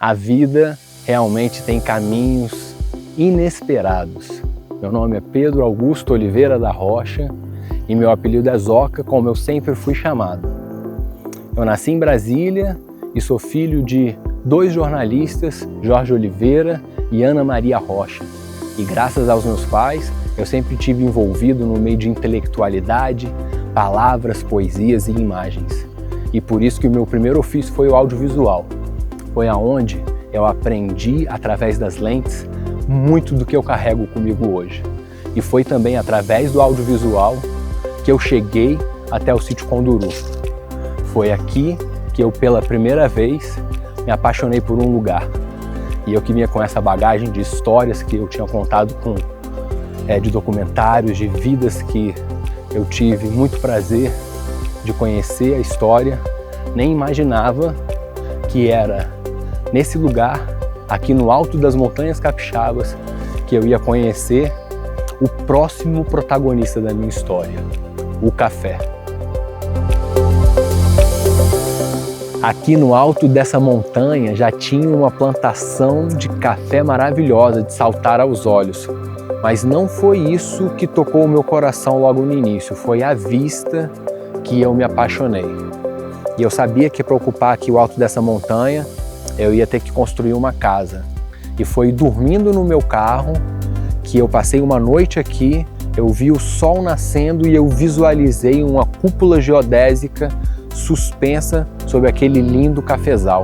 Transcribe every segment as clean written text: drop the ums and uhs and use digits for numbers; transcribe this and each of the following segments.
A vida realmente tem caminhos inesperados. Meu nome é Pedro Augusto Oliveira da Rocha e meu apelido é Zoca, como eu sempre fui chamado. Eu nasci em Brasília e sou filho de 2 jornalistas, Jorge Oliveira e Ana Maria Rocha. E graças aos meus pais, eu sempre estive envolvido no meio de intelectualidade, palavras, poesias e imagens. E por isso que o meu primeiro ofício foi o audiovisual. Foi aonde eu aprendi, através das lentes, muito do que eu carrego comigo hoje. E foi também através do audiovisual que eu cheguei até o Sítio Conduru. Foi aqui que eu, pela primeira vez, me apaixonei por um lugar. E eu que vinha com essa bagagem de histórias que eu tinha contado de documentários, de vidas que eu tive muito prazer de conhecer a história, nem imaginava que era nesse lugar, aqui no alto das Montanhas Capixabas, que eu ia conhecer o próximo protagonista da minha história, o café. Aqui no alto dessa montanha já tinha uma plantação de café maravilhosa, de saltar aos olhos. Mas não foi isso que tocou o meu coração logo no início, foi a vista que eu me apaixonei. E eu sabia que para ocupar aqui o alto dessa montanha, eu ia ter que construir uma casa. E foi dormindo no meu carro que eu passei uma noite aqui, eu vi o sol nascendo e eu visualizei uma cúpula geodésica suspensa sobre aquele lindo cafezal.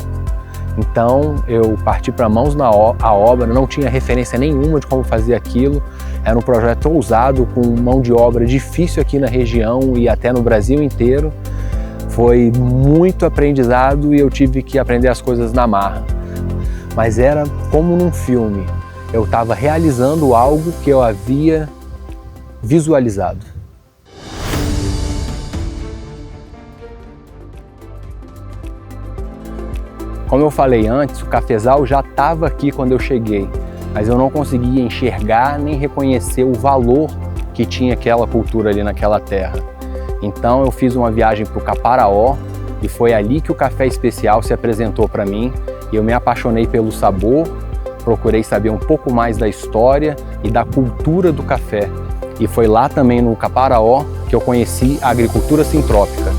Então eu parti para mãos na obra, não tinha referência nenhuma de como fazer aquilo. Era um projeto ousado, com mão de obra difícil aqui na região e até no Brasil inteiro. Foi muito aprendizado e eu tive que aprender as coisas na marra. Mas era como num filme. Eu estava realizando algo que eu havia visualizado. Como eu falei antes, o cafezal já estava aqui quando eu cheguei, mas eu não conseguia enxergar nem reconhecer o valor que tinha aquela cultura ali naquela terra. Então eu fiz uma viagem para o Caparaó e foi ali que o café especial se apresentou para mim e eu me apaixonei pelo sabor, procurei saber um pouco mais da história e da cultura do café. E foi lá também no Caparaó que eu conheci a agricultura sintrópica.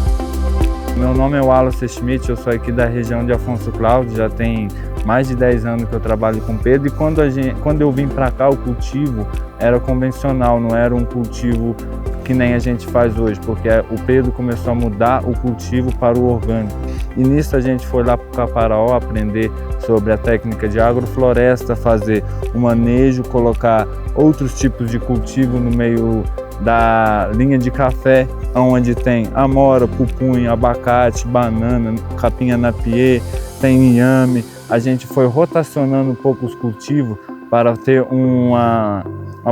Meu nome é Wallace Schmidt, eu sou aqui da região de Afonso Cláudio, já tem mais de 10 anos que eu trabalho com Pedro e quando eu vim para cá o cultivo era convencional, não era um cultivo que nem a gente faz hoje, porque o Pedro começou a mudar o cultivo para o orgânico. E nisso a gente foi lá para o Caparaó aprender sobre a técnica de agrofloresta, fazer o manejo, colocar outros tipos de cultivo no meio da linha de café, onde tem amora, pupunha, abacate, banana, capim-anapiê, tem inhame. A gente foi rotacionando um pouco os cultivos para ter uma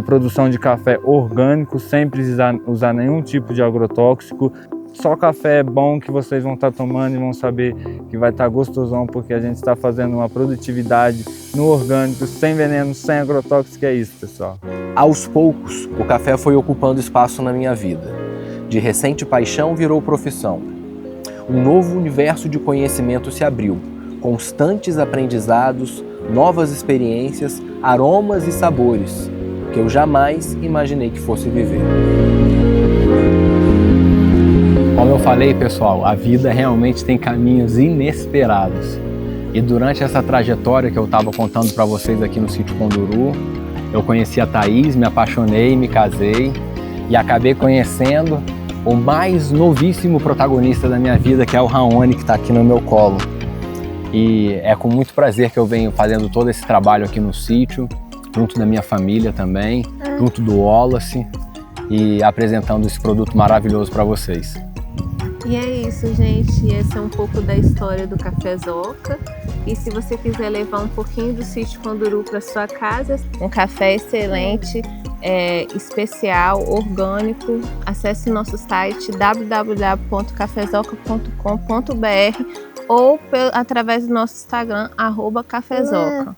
produção de café orgânico, sem precisar usar nenhum tipo de agrotóxico. Só café bom que vocês vão estar tomando e vão saber que vai estar gostosão, porque a gente está fazendo uma produtividade no orgânico, sem veneno, sem agrotóxico, é isso, pessoal. Aos poucos, o café foi ocupando espaço na minha vida. De recente paixão virou profissão. Um novo universo de conhecimento se abriu, constantes aprendizados, novas experiências, aromas e sabores, que eu jamais imaginei que fosse viver. Como eu falei, pessoal, a vida realmente tem caminhos inesperados. E durante essa trajetória que eu estava contando para vocês aqui no Sítio Conduru, eu conheci a Thaís, me apaixonei, me casei e acabei conhecendo o mais novíssimo protagonista da minha vida, que é o Raoni, que está aqui no meu colo. E é com muito prazer que eu venho fazendo todo esse trabalho aqui no sítio, junto da minha família também, junto do Wallace, e apresentando esse produto maravilhoso para vocês. E é isso, gente. Esse é um pouco da história do Café Zoca. E se você quiser levar um pouquinho do Sítio Conduru para sua casa, um café excelente, especial, orgânico, acesse nosso site www.cafezoca.com.br ou através do nosso Instagram, @cafezoca.